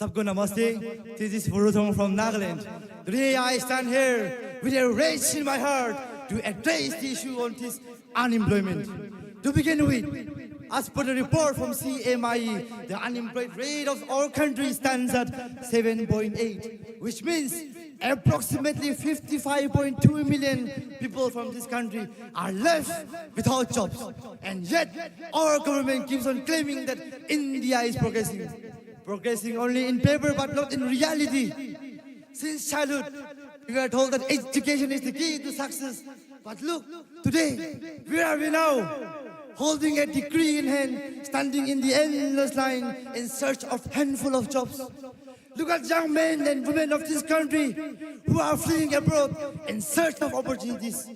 Sabko namaste. This is Vuruthong from Nagaland. Today I stand here with a rage in my heart to address the issue on this unemployment. To begin with, as per the report from CMIE, the unemployed rate of our country stands at 7.8, which means approximately 55.2 million people from this country are left without jobs. And yet, our government keeps on claiming that India is progressing only in paper but not in reality. Since childhood, we were told that education is the key to success. But look, today, where are we now? Holding a degree in hand, standing in the endless line in search of handful of jobs. Look at young men and women of this country who are fleeing abroad in search of opportunities.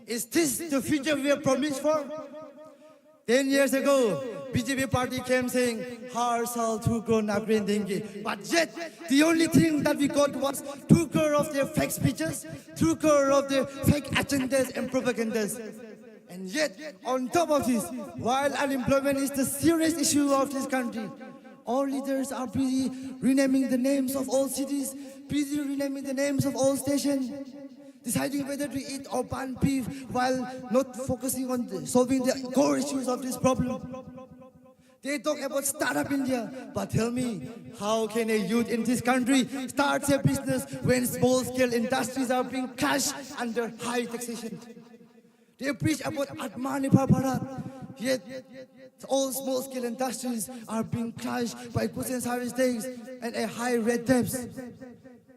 Is this the future we are promised for? 10 years ago, BJP party came saying, "Har sal 2 crore nakri denge." But yet, the only thing that we got was 2 crore of their fake speeches, 2 crore of their fake agendas and propagandas. And yet, on top of this, while unemployment is the serious issue of this country, all leaders are busy renaming the names of all cities, busy renaming the names of all stations, deciding whether to eat or ban beef while not focusing on solving the core issues of this problem. They talk about Startup India, but tell me, how can a youth in this country start a business when small-scale industries are being crushed under high taxation? They preach about Atmanirbhar Bharat, yet all small-scale industries are being crushed by goods and service tax and a high red tapes.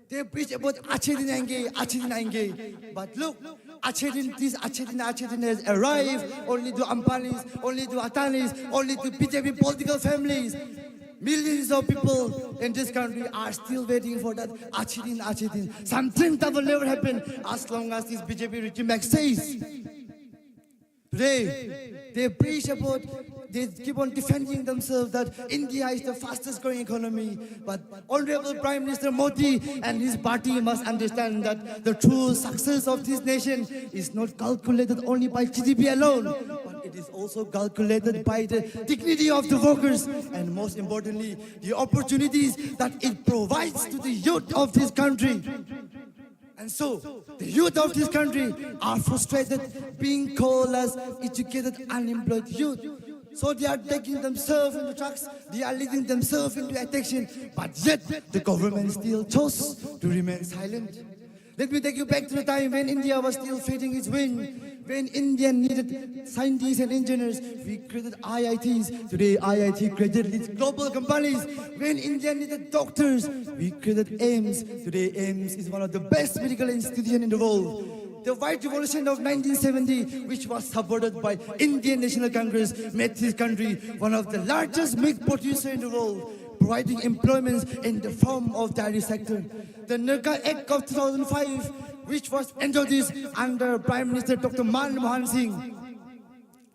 They preach about Achedin Ange, but look, Achedin has arrived only to Ambanis, only to Atanis, only to BJP political families. Millions of people in this country are still waiting for that Achedin. Something that will never happen as long as this BJP regime exists. Today, they keep on defending themselves that India is the fastest growing economy. But Honorable Prime Minister Modi and his party must understand that the true success of this nation is not calculated only by GDP alone, but it is also calculated by the dignity of the workers and most importantly, the opportunities that it provides to the youth of this country. And so, the youth of this country are frustrated being called as educated unemployed youth. So they are taking themselves into drugs, they are leading themselves into addiction, but yet the government still chose to remain silent. Let me take you back to the time when India was still fading its wind. When India needed scientists and engineers, we created IITs. Today, IIT created its global companies. When India needed doctors, we created AIMS. Today, AIMS is one of the best medical institutions in the world. The White Revolution of 1970, which was supported by Indian National Congress, made this country one of the largest milk producers in the world, providing employment in the form of dairy sector. The Nirka Act of 2005, which was introduced under Prime Minister Dr. Manmohan Singh,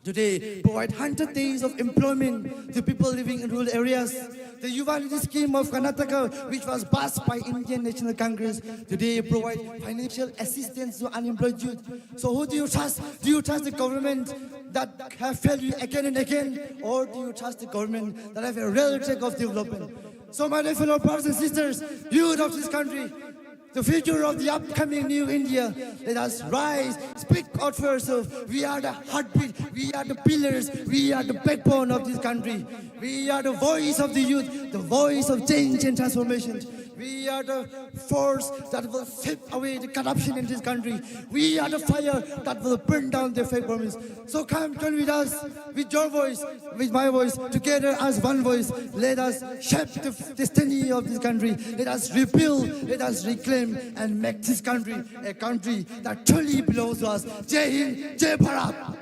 today provide 100 days of employment to people living in rural areas. The Yuvanidhi scheme of Karnataka, which was passed by Indian National Congress, today provide financial assistance to unemployed youth. So who do you trust? Do you trust the government that have failed you again and again? Or do you trust the government that have a real track of development? So my dear fellow brothers and sisters, youth of this country, the future of the upcoming new India, let us rise, speak out for ourselves. We are the heartbeat, we are the pillars, we are the backbone of this country. We are the voice of the youth, the voice of change and transformation. We are the force that will sweep away the corruption in this country. We are the fire that will burn down the fake promise. So come join with us, with your voice, with my voice, together as one voice. Let us shape the destiny of this country. Let us rebuild, let us reclaim and make this country a country that truly belongs to us. Jai Hind, Jai Bharat.